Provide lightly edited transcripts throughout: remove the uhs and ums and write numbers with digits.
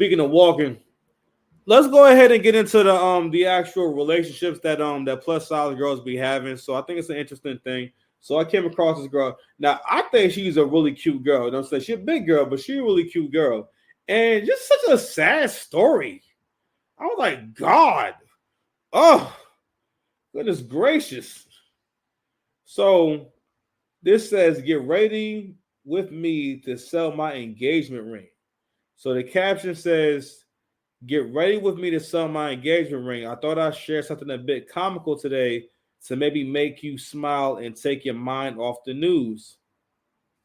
Speaking of walking, let's go ahead and get into the actual relationships that plus size girls be having. So I think it's an interesting thing. So I came across this girl. Now I think she's a really cute girl. You know what I'm saying? She's a big girl, but she's a really cute girl. And just such a sad story. I was like, God, oh goodness gracious. So this says, get ready with me to sell my engagement ring. So the caption says, get ready with me to sell my engagement ring. I thought I'd share something a bit comical today to maybe make you smile and take your mind off the news.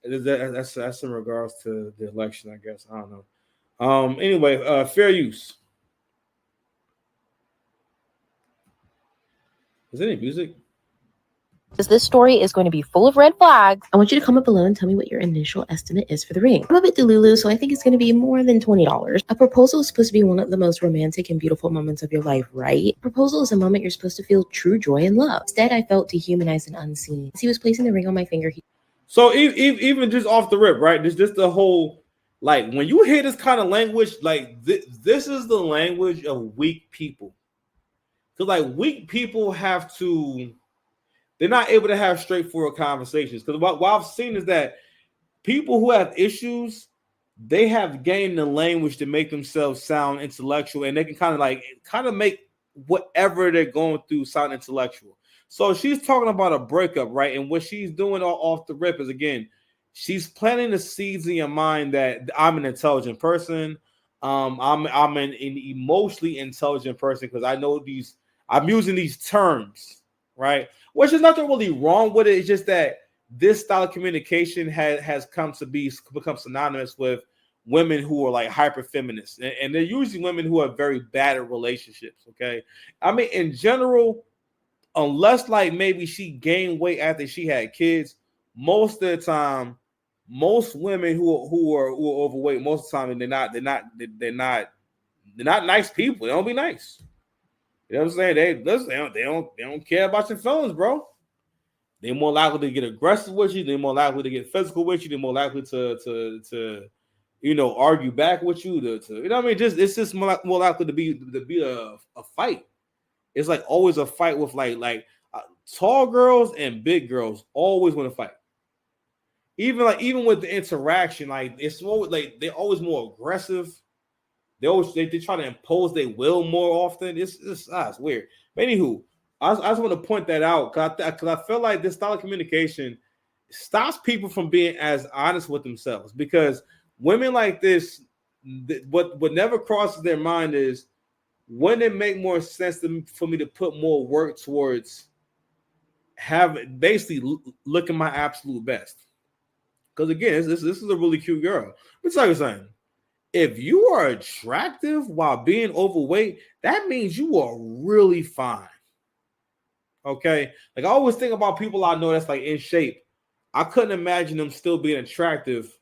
That's in regards to the election, I guess. I don't know. Anyway, fair use. Is there any music? Because this story is going to be full of red flags. I want you to comment below and tell me what your initial estimate is for the ring. I'm a bit delulu, so I think it's going to be more than $20. A proposal is supposed to be one of the most romantic and beautiful moments of your life, right? A proposal is a moment you're supposed to feel true joy and love. Instead, I felt dehumanized and unseen. As he was placing the ring on my finger, So even just off the rip, right? This the whole, like, when you hear this kind of language, like this is the language of weak people. Because like weak people they're not able to have straightforward conversations. Because what I've seen is that people who have issues, they have gained the language to make themselves sound intellectual, and they can kind of make whatever they're going through sound intellectual. So she's talking about a breakup, right? And what she's doing off the rip is, again, she's planting the seeds in your mind that I'm an intelligent person. I'm an emotionally intelligent person because I know these. I'm using these terms, right? Which is nothing really wrong with it. It's just that this style of communication has come to become synonymous with women who are like hyper feminists, and they're usually women who are very bad at relationships. Okay, I mean, in general, unless like maybe she gained weight after she had kids, most of the time, most women who are overweight, most of the time they're not nice people. They don't be nice. You know what I'm saying? They don't care about your feelings, bro. They're more likely to get aggressive with you. They're more likely to get physical with you. They're more likely to argue back with you. To you know what I mean? It's just more likely to be a fight. It's like always a fight with tall girls and big girls always want to fight. Even with the interaction, like it's more like they're always more aggressive. They try to impose their will more often. It's weird. But anywho, I just want to point that out because I feel like this style of communication stops people from being as honest with themselves. Because women like this, what never crosses their mind is, wouldn't it make more sense for me to put more work towards looking my absolute best? Because again, this is a really cute girl. But tell you something. If you are attractive while being overweight, that means you are really fine. Okay? Like I always think about people I know that's like in shape. I couldn't imagine them still being attractive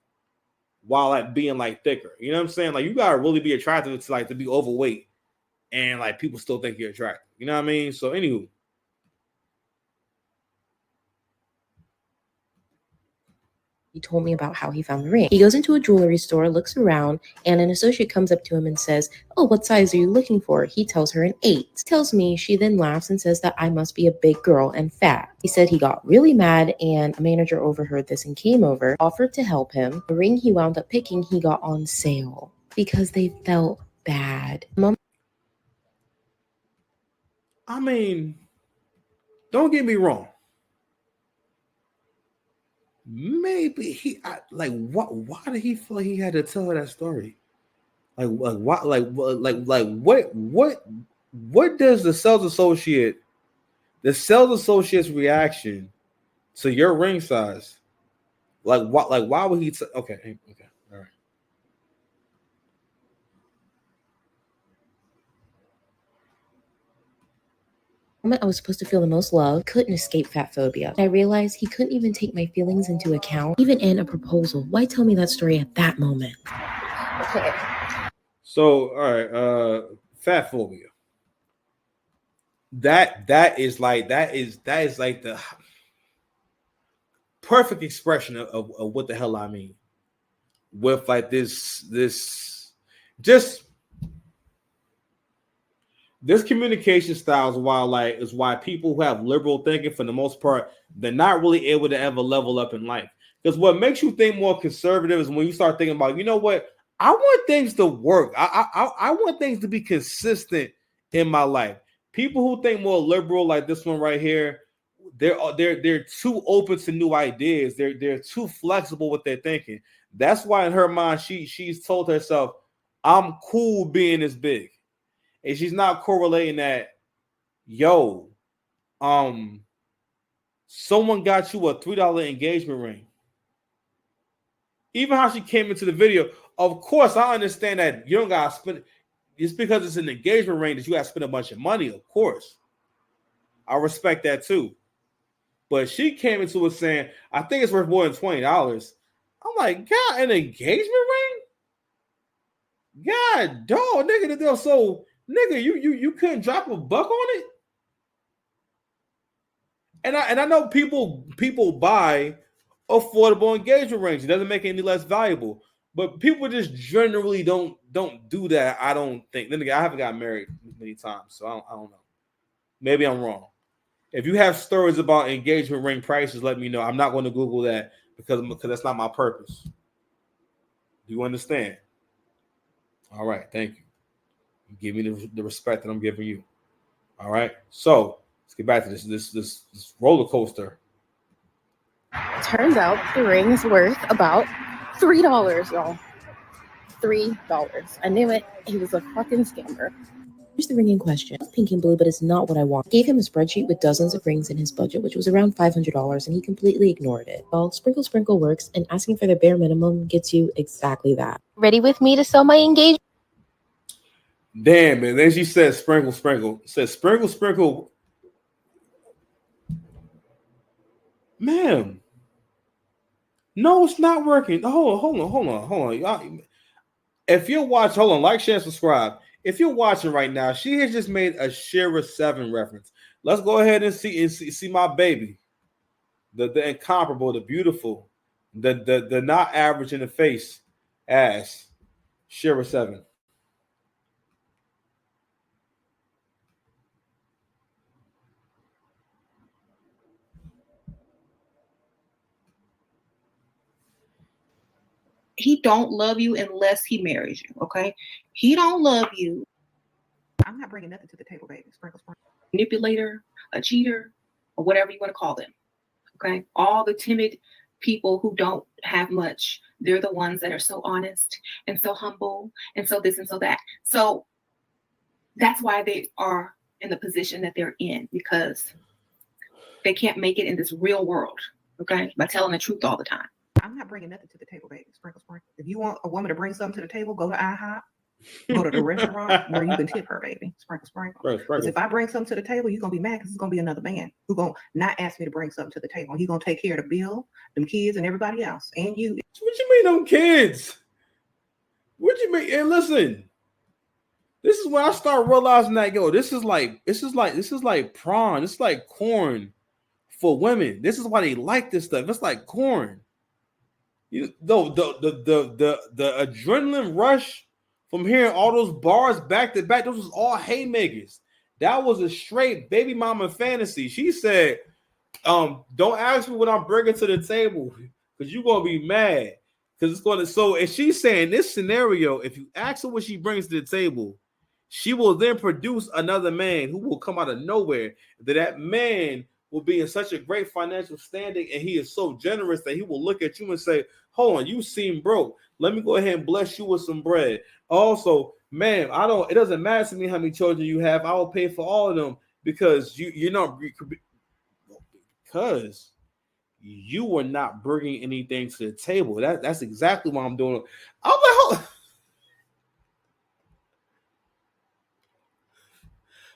while like being like thicker. You know what I'm saying? Like you gotta really be attractive to be overweight and like people still think you're attractive. You know what I mean? So anywho. He told me about how he found the ring. He goes into a jewelry store, looks around, and an associate comes up to him and says, "Oh, what size are you looking for?" He tells her an 8. Tells me, she then laughs and says that I must be a big girl and fat. He said he got really mad, and a manager overheard this and came over, offered to help him. The ring he wound up picking, he got on sale because they felt bad. I mean, don't get me wrong. Maybe why did he feel like he had to tell her that story? What does the sales associate's reaction to your ring size, why would he okay, all right. I was supposed to feel the most love, couldn't escape fat phobia. I realized he couldn't even take my feelings into account, even in a proposal. Why tell me that story at that moment? Okay. So, all right, fat phobia. That is like the perfect expression of what the hell I mean. With like this just this communication style is why people who have liberal thinking, for the most part, they're not really able to ever level up in life. Because what makes you think more conservative is when you start thinking about, you know what, I want things to work. I want things to be consistent in my life. People who think more liberal, like this one right here, they're too open to new ideas. They're too flexible with their thinking. That's why in her mind she's told herself, I'm cool being this big. And she's not correlating that, yo, someone got you a $3 engagement ring. Even how she came into the video, of course, I understand that you don't gotta spend. It's because it's an engagement ring that you gotta spend a bunch of money. Of course, I respect that too. But she came into it saying, I think it's worth more than $20. I'm like, God, an engagement ring? God, dog, nigga, so nigga, you couldn't drop a buck on it? And I know people buy affordable engagement rings. It doesn't make it any less valuable. But people just generally don't do that. I don't think. Then again, I haven't gotten married many times, so I don't know. Maybe I'm wrong. If you have stories about engagement ring prices, let me know. I'm not going to Google that because that's not my purpose. Do you understand? All right, thank you. Give me the respect that I'm giving you. All right, so let's get back to this roller coaster. Turns out the ring is worth about $3, y'all. $3. I knew it. He was a fucking scammer. Here's the ring in question. Pink and blue, but it's not what I want. Gave him a spreadsheet with dozens of rings in his budget, which was around $500, and he completely ignored it. Well, Sprinkle Sprinkle works, and asking for the bare minimum gets you exactly that. Ready with me to sell my engagement? Damn, man. Then she said Sprinkle Sprinkle. Said Sprinkle Sprinkle. Ma'am. No, it's not working. Hold on. Y'all, if you're watching, hold on, like, share, subscribe. If you're watching right now, she has just made a Shira 7 reference. Let's go ahead and see my baby. The incomparable, the beautiful, the not average in the face ass Shira 7. He don't love you unless he marries you, okay? He don't love you. I'm not bringing nothing to the table, baby. Sprinkle. Manipulator, a cheater, or whatever you want to call them, okay? All the timid people who don't have much, they're the ones that are so honest and so humble and so this and so that. So that's why they are in the position that they're in, because they can't make it in this real world, okay? By telling the truth all the time. I'm not bringing nothing to the table, baby. Sprinkle. If you want a woman to bring something to the table, go to IHOP. Go to the restaurant where you can tip her, baby. Sprinkle. Because if I bring something to the table, you're going to be mad because it's going to be another man who's going to not ask me to bring something to the table. He's going to take care of the bill, them kids, and everybody else. And you. What you mean, them kids? What you mean? And listen, this is when I start realizing that, yo, this is like prawn. It's like corn for women. This is why they like this stuff. It's like corn. The adrenaline rush from hearing all those bars back to back, those was all haymakers. That was a straight baby mama fantasy. She said, don't ask me what I'm bringing to the table because you're going to be mad. Because it's going to, so, and she's saying this scenario, if you ask her what she brings to the table, she will then produce another man who will come out of nowhere. That man will be in such a great financial standing, and he is so generous that he will look at you and say, hold on, you seem broke. Let me go ahead and bless you with some bread. Also, ma'am, it doesn't matter to me how many children you have. I will pay for all of them because because you were not bringing anything to the table. That's exactly what I'm doing. I'm like, hold on.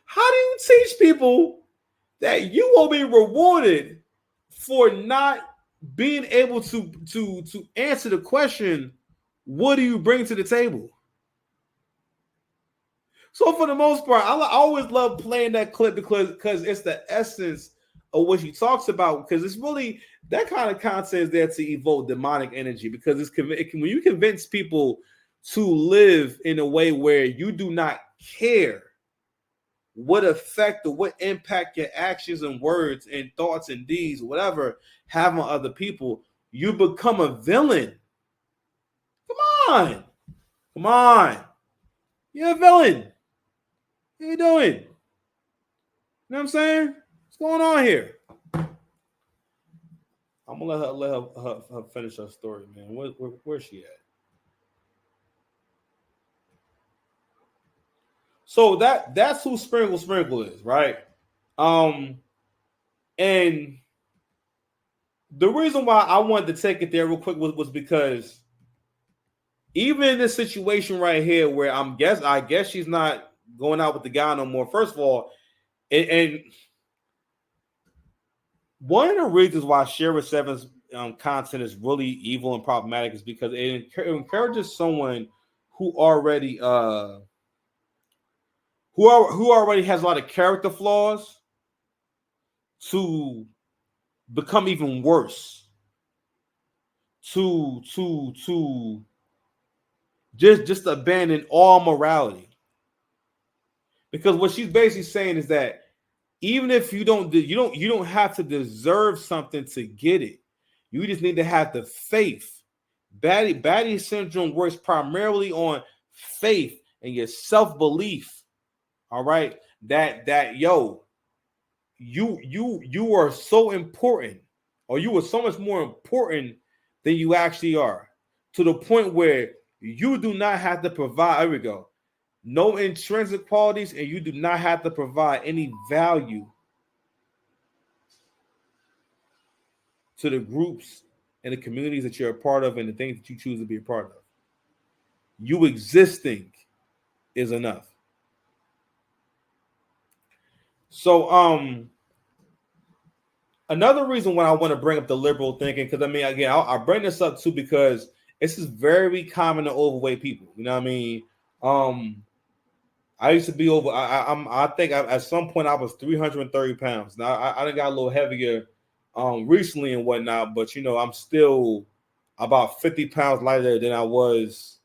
How do you teach people that you will be rewarded for not being able to answer the question, what do you bring to the table? So for the most part, I always love playing that clip because it's the essence of what she talks about, because it's really that kind of content is there to evoke demonic energy, because when you convince people to live in a way where you do not care what effect or what impact your actions and words and thoughts and deeds, whatever, have on other people, you become a villain. Come on. You're a villain. What are you doing? You know what I'm saying? What's going on here? I'm gonna let her finish her story, man. Where's she at? So that's who Sprinkle is, right? And the reason why I wanted to take it there real quick was because even in this situation right here, where I guess she's not going out with the guy no more. First of all, and one of the reasons why Shera Seven's content is really evil and problematic is because it encourages someone who already who already has a lot of character flaws to become even worse. To just abandon all morality. Because what she's basically saying is that even if you don't have to deserve something to get it. You just need to have the faith. Baddie syndrome works primarily on faith and your self-belief. All right, that you are so important, or you are so much more important than you actually are, to the point where you do not have to provide. There we go. No intrinsic qualities, and you do not have to provide any value to the groups and the communities that you're a part of and the things that you choose to be a part of. You existing is enough. So another reason why I want to bring up the liberal thinking, because I mean, again, I'll bring this up too because this is very common to overweight people. You know what I mean? I used to be over. I think at some point I was 330 pounds. Now I done got a little heavier recently and whatnot, but you know I'm still about 50 pounds lighter than I was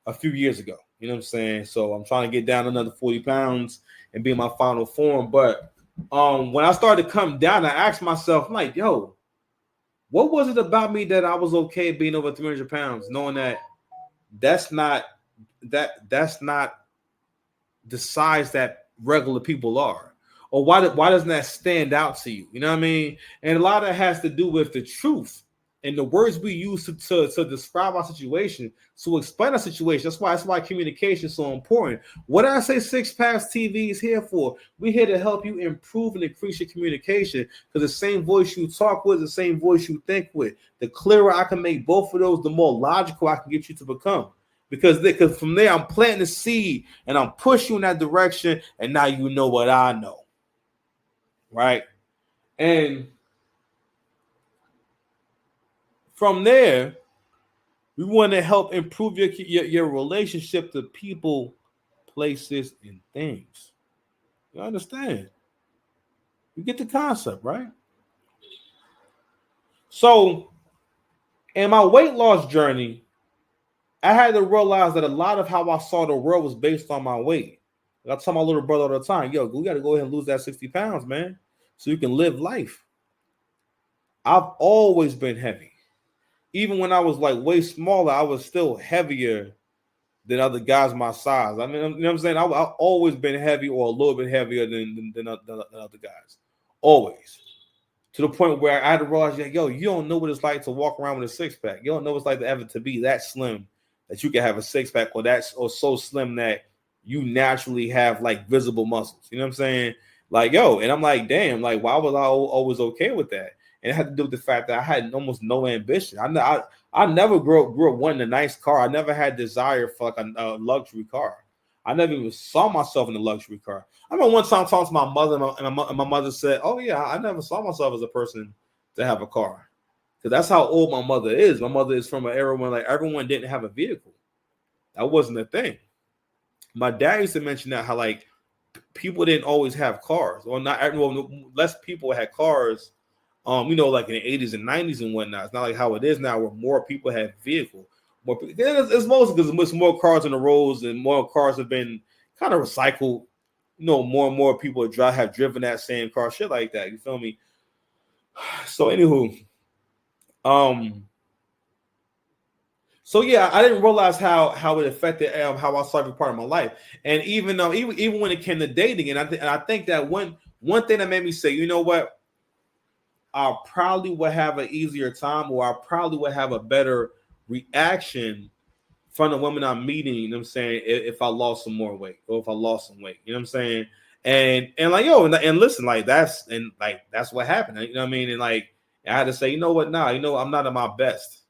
a few years ago. You know what I'm saying? So I'm trying to get down another 40 pounds and be in my final form. But when I started to come down, I asked myself, I'm like, yo, what was it about me that I was okay being over 300 pounds, knowing that that's not the size that regular people are? Or why doesn't that stand out to you? You know what I mean? And a lot of that has to do with the truth and the words we use to describe our situation, to explain our situation. That's why communication is so important. What I say Six Packs TV is here for. We're here to help you improve and increase your communication, because the same voice you talk with, the same voice you think with. The clearer I can make both of those, the more logical I can get you to become. Because from there, I'm planting the seed and I'm pushing you in that direction, and now you know what I know. Right? And from there, we want to help improve your relationship to people, places, and things. You understand? You get the concept, right? So, in my weight loss journey, I had to realize that a lot of how I saw the world was based on my weight. I tell my little brother all the time, yo, we got to go ahead and lose that 60 pounds, man, so you can live life. I've always been heavy. Even when I was like way smaller, I was still heavier than other guys my size. I mean, you know what I'm saying? I've always been heavy or a little bit heavier than other guys. Always. To the point where I had to realize, yo, you don't know what it's like to walk around with a six-pack. You don't know what it's like to be that slim that you can have a six-pack, or so slim that you naturally have like visible muscles. You know what I'm saying? Like, yo, and I'm like, damn, like, why was I always okay with that? And it had to do with the fact that I had almost no ambition. I never grew up wanting a nice car. I never had desire for like a luxury car. I never even saw myself in a luxury car. I remember one time talking to my mother, and my mother said, oh, yeah, I never saw myself as a person to have a car. Because that's how old my mother is. My mother is from an era when like everyone didn't have a vehicle. That wasn't a thing. My dad used to mention that how like people didn't always have cars, or not everyone, less people had cars. You know, like in the 80s and 90s and whatnot. It's not like how it is now, where more people have vehicles. It's mostly because there's more cars on the roads, and more cars have been kind of recycled more and more people have driven that same car, shit like that. You feel me? So anywho, so yeah, I didn't realize how it affected how I saw every part of my life, and even when it came to dating, and I think that one thing that made me say, you know what, I probably would have an easier time, or I probably would have a better reaction from the women I'm meeting, you know what I'm saying, if I lost some more weight, or if I lost some weight, you know what I'm saying, and like, yo, and listen, like that's what happened, you know what I mean, and like I had to say, you know what, nah, you know, I'm not at my best,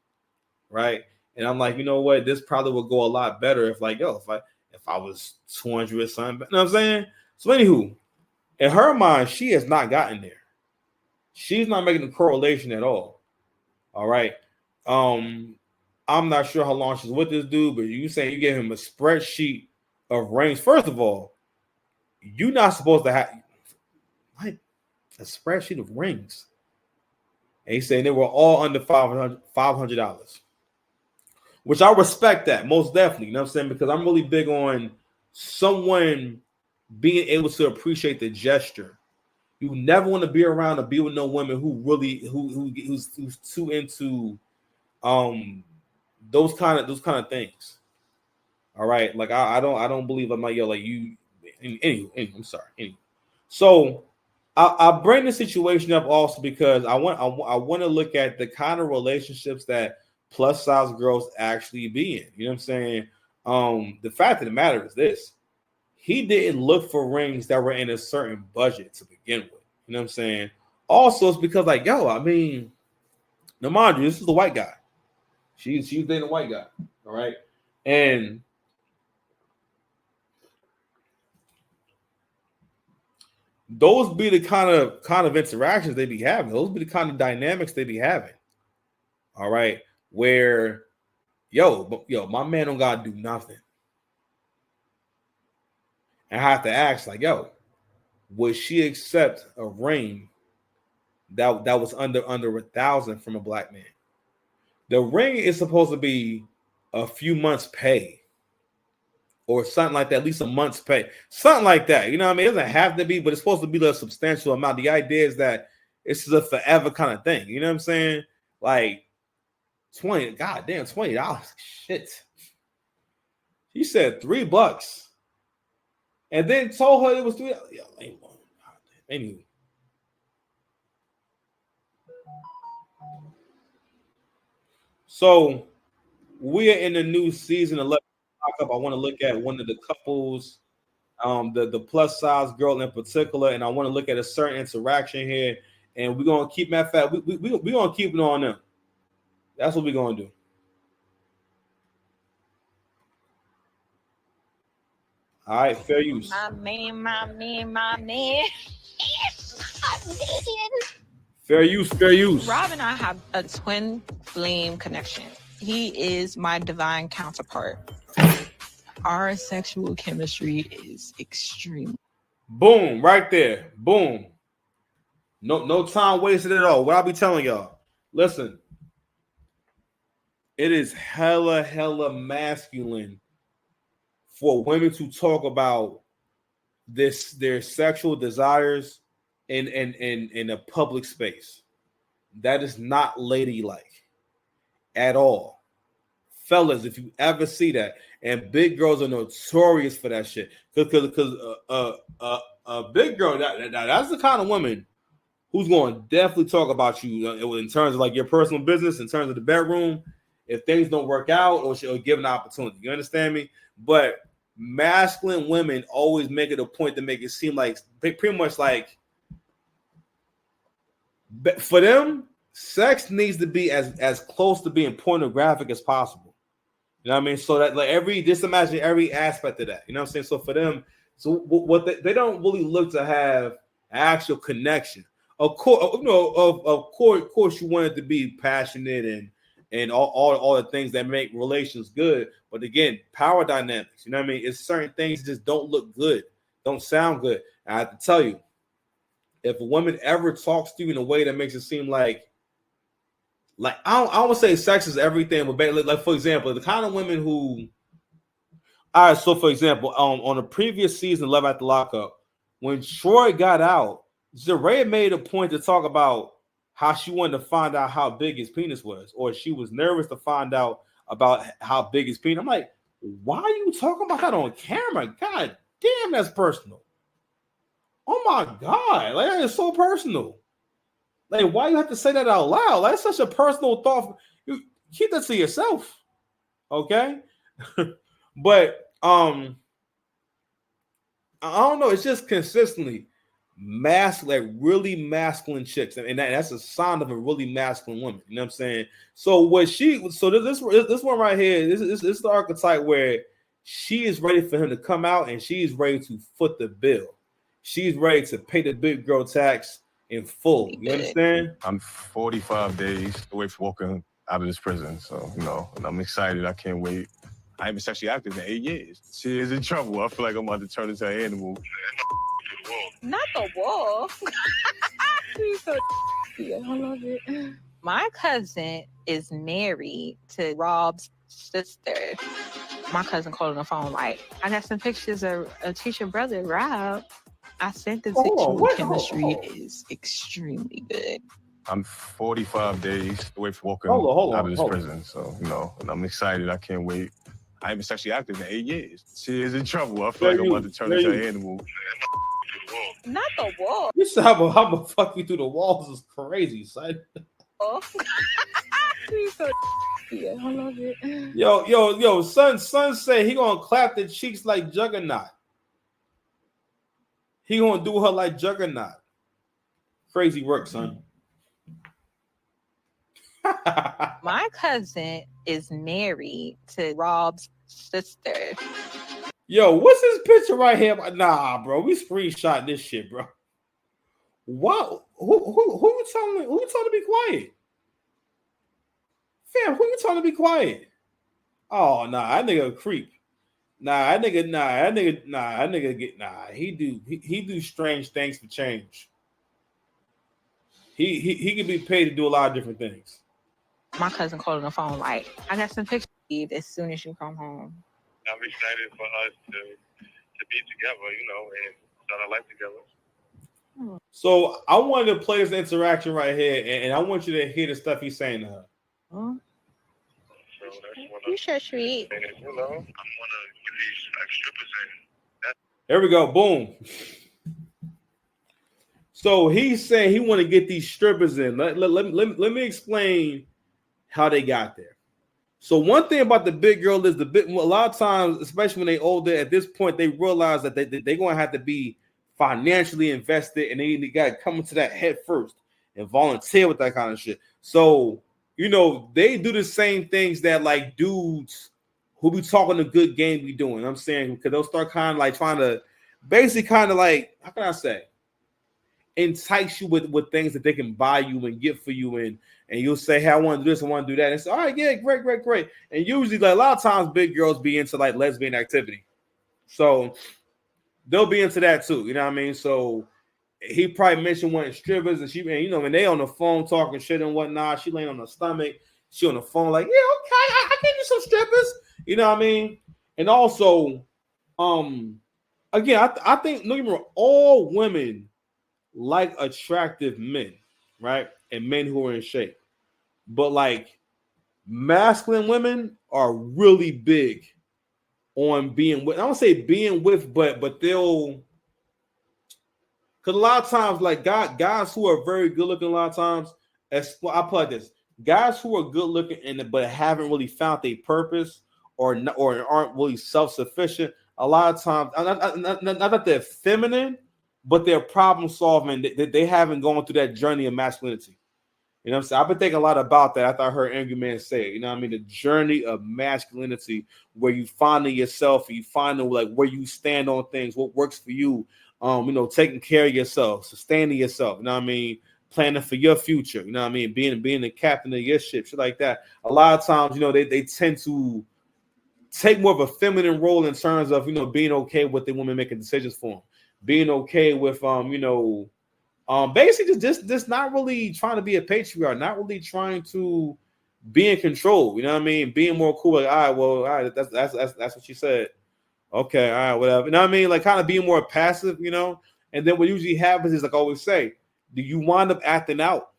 right? And I'm like, you know what, this probably would go a lot better if, like, yo, if I was 200 or something, you know what I'm saying? So anywho, in her mind, she has not gotten there. She's not making the correlation at all. All right. I'm not sure how long she's with this dude, but you saying you gave him a spreadsheet of rings. First of all, you're not supposed to have what? A spreadsheet of rings. And he's saying they were all under $500, which I respect that most definitely. You know what I'm saying? Because I'm really big on someone being able to appreciate the gesture. You never want to be around or be with no women who really who's too into those kind of things. All right, like I don't believe I'm like, yo, like you. Anyway, I'm sorry. Anyway. So I bring the situation up also because I want to look at the kind of relationships that plus size girls actually be in. You know what I'm saying? The fact of the matter is this: he didn't look for rings that were in a certain budget to begin with. You know what I'm saying? Also, it's because, like, yo, I mean, now mind you, this is the white guy. She's dating a white guy, all right? And those be the kind of interactions they be having. Those be the kind of dynamics they be having. All right, where yo, my man don't gotta do nothing. And I have to ask, like, yo, would she accept a ring that was under 1,000 from a black man? The ring is supposed to be a few months' pay, or something like that, at least a month's pay, something like that. You know what I mean? It doesn't have to be, but it's supposed to be a substantial amount. The idea is that it's a forever kind of thing. You know what I'm saying? Like $20. Shit. He said $3, and then told her it was $3. Anyway. So we are in the new season 11. I want to look at one of the couples, the plus size girl in particular, and I want to look at a certain interaction here. And we're gonna keep we're gonna keep it on them. That's what we're gonna do. All right, fair use. My man. Fair use. Rob and I have a twin flame connection. He is my divine counterpart. Our sexual chemistry is extreme. Boom, right there. Boom. No time wasted at all. What I'll be telling y'all. Listen, it is hella masculine for women to talk about their sexual desires in a public space. That is not ladylike at all. Fellas, if you ever see that, and big girls are notorious for that shit, because a big girl, that's the kind of woman who's going to definitely talk about you in terms of like your personal business, in terms of the bedroom, if things don't work out, or she'll give an opportunity. You understand me? But masculine women always make it a point to make it seem like pretty much like for them, sex needs to be as close to being pornographic as possible. You know what I mean? So that like just imagine every aspect of that. You know what I'm saying? So for them, so what they don't really look to have an actual connection. Of course, of course, you want it to be passionate and all the things that make relations good. But again, power dynamics. You know what I mean? It's certain things that just don't look good, don't sound good. And I have to tell you, if a woman ever talks to you in a way that makes it seem like I don't want to say sex is everything, but like for example, the kind of women who, all right. So for example, on the previous season, Love After Lockup, when Troy got out, Jeray made a point to talk about how she wanted to find out how big his penis was, or she was nervous to find out about how big his penis. I'm like, why are you talking about that on camera? God damn, that's personal. Oh my God, like that is so personal. Like, why you have to say that out loud? Like, that's such a personal thought. You keep that to yourself, okay? But I don't know. It's just consistently masculine, like really masculine chicks, and that's a sign of a really masculine woman. You know what I'm saying? So this one right here, this is the archetype where she is ready for him to come out, and she is ready to foot the bill. She's ready to pay the big girl tax in full. You understand? I'm 45 days away from walking out of this prison, so and I'm excited. I can't wait. I haven't been sexually active in 8 years. She is in trouble. I feel like I'm about to turn into an animal. Not the wall. He's so I love it. My cousin is married to Rob's sister. My cousin called on the phone like, I got some pictures of Tisha's brother, Rob. I sent them to you. Chemistry is extremely good. I'm 45 days away from walking out of this prison, so and I'm excited. I can't wait. I haven't been sexually active in 8 years. She is in trouble. I feel like I'm about to turn into an animal. Not the wall. You said how about fuck you through the walls is crazy, son. He's so I love it. Yo, son said he gonna clap the cheeks like Juggernaut. He gonna do her like Juggernaut. Crazy work, son. My cousin is married to Rob's sister. Yo, what's this picture right here? Nah, bro, we screenshot this shit, bro. What? Who you telling to be quiet? Fam, who you telling to be quiet? Oh, nah, that nigga a creep. He do strange things for change. He can be paid to do a lot of different things. My cousin called on the phone like, I got some pictures as soon as you come home. I'm excited for us to be together, and start our life together. So I wanted to play this interaction right here, and I want you to hear the stuff he's saying to her. Oh. So that's one You're so sweet. I'm gonna give these strippers in. There we go. Boom. So he's saying he want to get these strippers in. Let me explain how they got there. So one thing about the big girl is a lot of times, especially when they older, at this point, they realize that they're going to have to be financially invested, and they got to come into that head first and volunteer with that kind of shit. So, they do the same things that like dudes who be talking a good game be doing. I'm saying, because they'll start kind of like trying to basically kind of like, how can I say, entice you with things that they can buy you and get for you, and you'll say, hey, I want to do this, I want to do that. And it's all right, yeah, great. And usually, like a lot of times, big girls be into like lesbian activity, so they'll be into that too. You know what I mean? So he probably mentioned one of strippers, and when they on the phone talking shit and whatnot, she laying on her stomach, she on the phone like, yeah, okay, I can do some strippers. You know what I mean? And also, again, I think look at me, all women like attractive men, right? And men who are in shape. But like masculine women are really big on being with, I don't say being with, but they'll, because a lot of times, like guys who are very good looking, a lot of times, I put like this, guys who are good looking but haven't really found their purpose or aren't really self-sufficient, a lot of times, not that they're feminine, but they're problem solving. They haven't gone through that journey of masculinity. You know what I'm saying? I've been thinking a lot about that. I thought I heard Angry Man say it. You know what I mean? The journey of masculinity, where you finding yourself, you finding like where you stand on things, what works for you. Taking care of yourself, sustaining yourself. You know what I mean? Planning for your future. You know what I mean? Being the captain of your ship, shit like that. A lot of times, they tend to take more of a feminine role in terms of being okay with the woman making decisions for them, being okay with basically just not really trying to be a patriarch, not really trying to be in control. You know what I mean? Being more cool, like, all right, that's what she said. Okay, all right, whatever. You know what I mean? Like kind of being more passive, And then what usually happens is, like I always say, do you wind up acting out?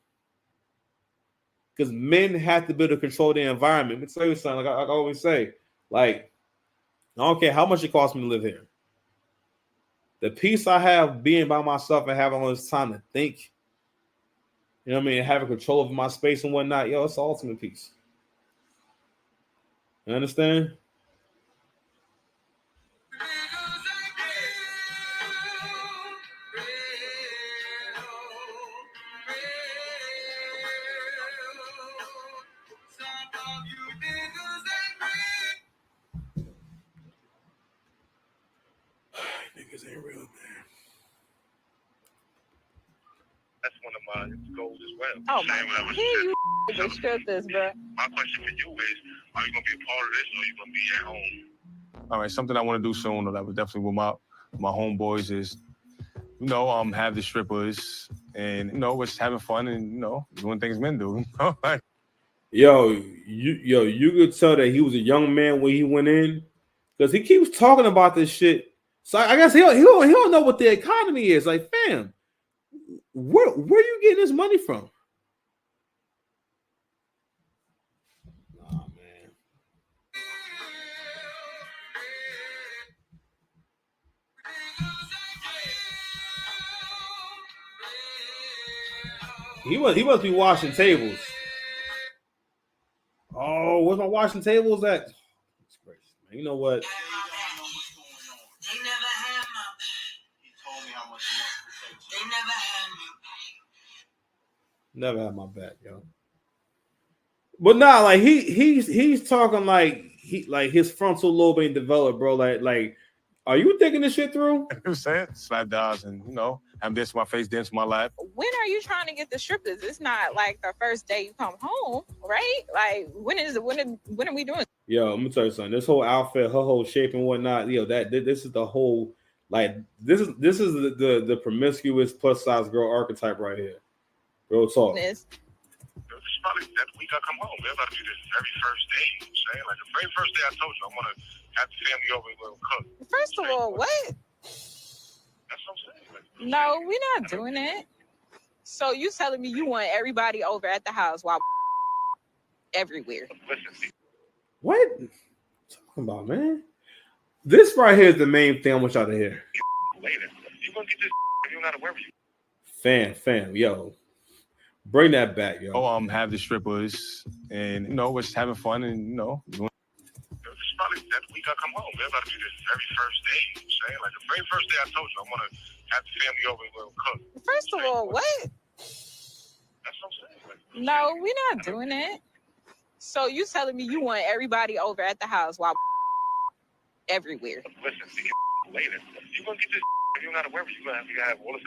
Because men have to be able to control their environment. Let me tell you something, like I always say, like, I don't care how much it costs me to live here. The peace I have being by myself and having all this time to think, you know what I mean, having control over my space and whatnot, yo, it's the ultimate peace. You understand? Niggas ain't real, man. That's one of my goals as well. Oh my, here you the strippers, bro. My question for you is, are you gonna be a part of this, or are you gonna be at home? All right, something I want to do soon, that was definitely with my homeboys is, have the strippers and just having fun and doing things men do. You could tell that he was a young man when he went in, because he keeps talking about this shit. So I guess he don't know what the economy is. Like, fam, where you getting this money from? Oh, man. He must be washing tables. Oh, where's my washing tables at? That's crazy, man. You know what? They never had my back. He told me how much he wants to take. They never had my back. Never had my back, yo. But nah, like he's talking like his frontal lobe ain't developed, bro. Like, are you thinking this shit through? You know what I'm saying? Slap dogs and have this my face, dance my lap. When are you trying to get the strippers? It's not like the first day you come home, right? Like, when are we doing? Yo, I'm gonna tell you something. This whole outfit, her whole shape and whatnot, this is the whole, like, this is the promiscuous plus size girl archetype right here. Real talk. It's probably that week I come home. We're about to do this very first day. You know what I'm saying? Like, the very first day I told you I want to have the family over and we'll cook. First of all, what? That's what I'm saying. Like, No, we're not doing it. So you telling me you want everybody over at the house while everywhere? Listen, What? What you talking about, man? This right here is the main thing I want y'all to hear. later. You're going to get this if you're not aware of you. Fam, yo. Bring that back, yo. Have the strippers and, just having fun and, doing. It's probably that week I come home. We're about to do this very first day. You know what I'm saying? Like, the very first day I told you I want to have the family over and we'll cook. First of all, what? That's what I'm saying. Like, No, we're not doing it. So you telling me you want everybody over at the house while everywhere? Listen, later. You're going to get this if you're not aware of you. You're going to have all this.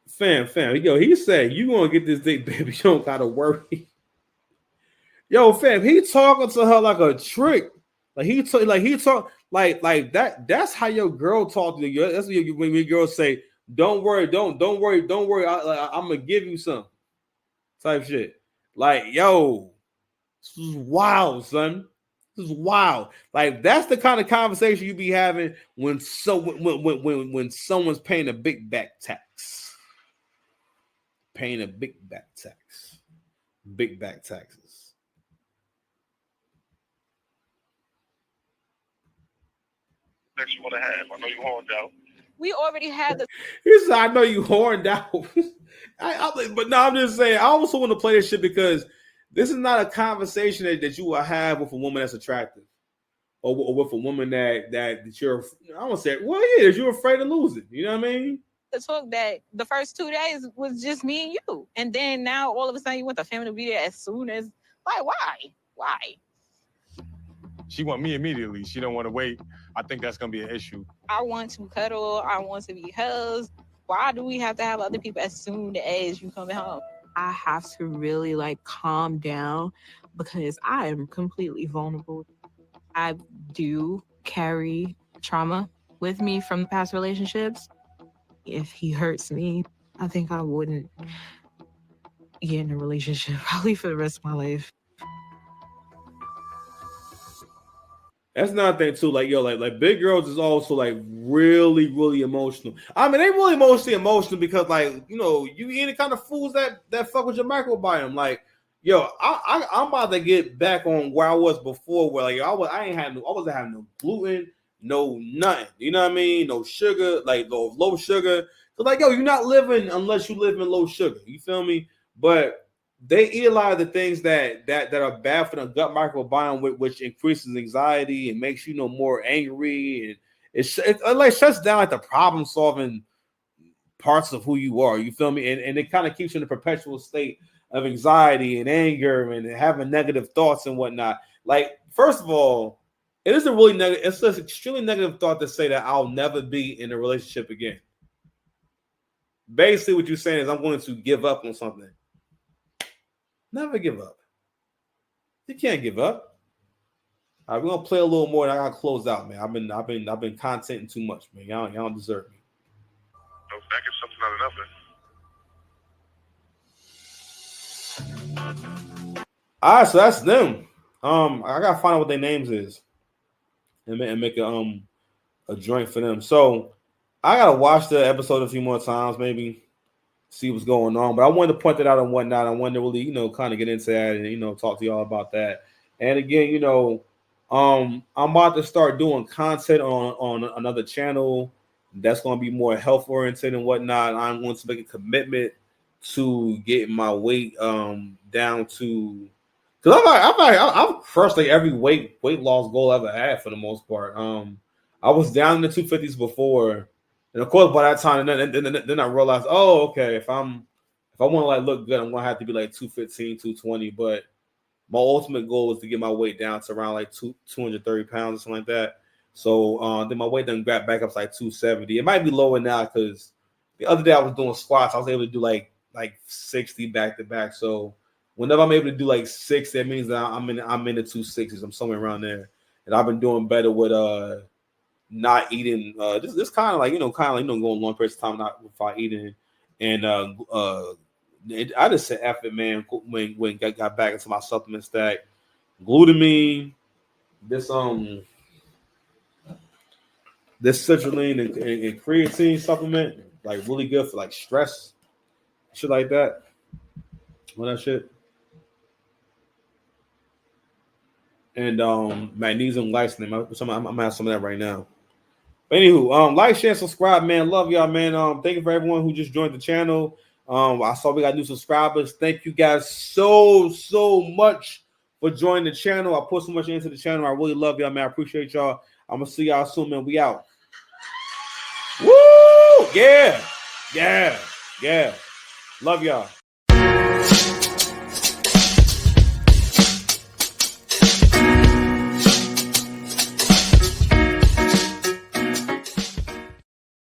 Fam, yo, he said you gonna get this dick, baby. You don't gotta worry. Yo, fam, he talking to her like a trick. Like he talk like that. That's how your girl talk to you. That's when your girl say, "Don't worry, don't worry. I'm gonna give you some." Type shit. Like, yo, this is wild, son. This is wild. Like, that's the kind of conversation you be having when someone's paying a big back tax. Paying a big back tax. Big back taxes. Next you want to have. I know you horned out. We already had the. He said, I know you horned out. But no, I'm just saying, I also want to play this shit because this is not a conversation that you will have with a woman that's attractive. Or with a woman that you're, I don't say, well, yeah, you're afraid of losing. You know what I mean? The talk that the first 2 days was just me and you, and then now all of a sudden you want the family to be there as soon as, like, why? She want me immediately. She don't want to wait. I think that's gonna be an issue. I want to cuddle. I want to be held. Why do we have to have other people as soon as you come home? I have to really calm down because I am completely vulnerable. I do carry trauma with me from the past relationships. If he hurts me, I think I wouldn't get in a relationship probably for the rest of my life. That's another thing too. Like like big girls is also like really, really emotional. I mean, they really mostly emotional because like you eat any kind of foods that fuck with your microbiome. Like I'm about to get back on where I was before, where like I wasn't having no gluten, no nothing. You know what I mean? No sugar, like low sugar. So like you're not living unless you live in low sugar. You feel me? But they eat a lot of the things that are bad for the gut microbiome, which increases anxiety and makes you more angry, and it like shuts down like the problem solving parts of who you are. You feel me? And it kind of keeps you in a perpetual state of anxiety and anger and having negative thoughts and whatnot. Like, first of all, it is a really negative. It's an extremely negative thought to say that I'll never be in a relationship again. Basically, what you're saying is I'm going to give up on something. Never give up. You can't give up. All right, we're gonna play a little more, and I gotta close out, man. I've been contenting too much, man. Y'all don't deserve me. No, that is something not enough. All right, so that's them. I gotta find out what their names is, and make a joint for them. So I gotta watch the episode a few more times, maybe. See what's going on, but I wanted to point that out and whatnot. I wanted to really, kind of get into that and talk to y'all about that. And again, I'm about to start doing content on another channel that's going to be more health oriented and whatnot. I'm going to make a commitment to getting my weight down to, because I've crushed like every weight loss goal I ever had for the most part. I was down in the 250s before. And of course, by that time, then I realized, oh, okay, if I want to like look good, I'm gonna have to be like 215, 220. But my ultimate goal is to get my weight down to around like 230 pounds or something like that. So then my weight then got back up to like 270. It might be lower now because the other day I was doing squats. I was able to do like 60 back to back. So whenever I'm able to do like 6, that means that I'm in the 260s. I'm somewhere around there, and I've been doing better with not eating this kind of like going long periods of time not without eating, and I just said F it, man. When got back into my supplement stack, glutamine, this citrulline and creatine supplement, like really good for like stress, shit like that. All that shit. And magnesium glycinate. I'm gonna have some of that right now. Anywho, like, share, subscribe, man. Love y'all, man. Thank you for everyone who just joined the channel. I saw we got new subscribers. Thank you guys so much for joining the channel. I put so much into the channel. I really love y'all, man. I appreciate y'all. I'm gonna see y'all soon, man. We out. Woo! Yeah. Love y'all.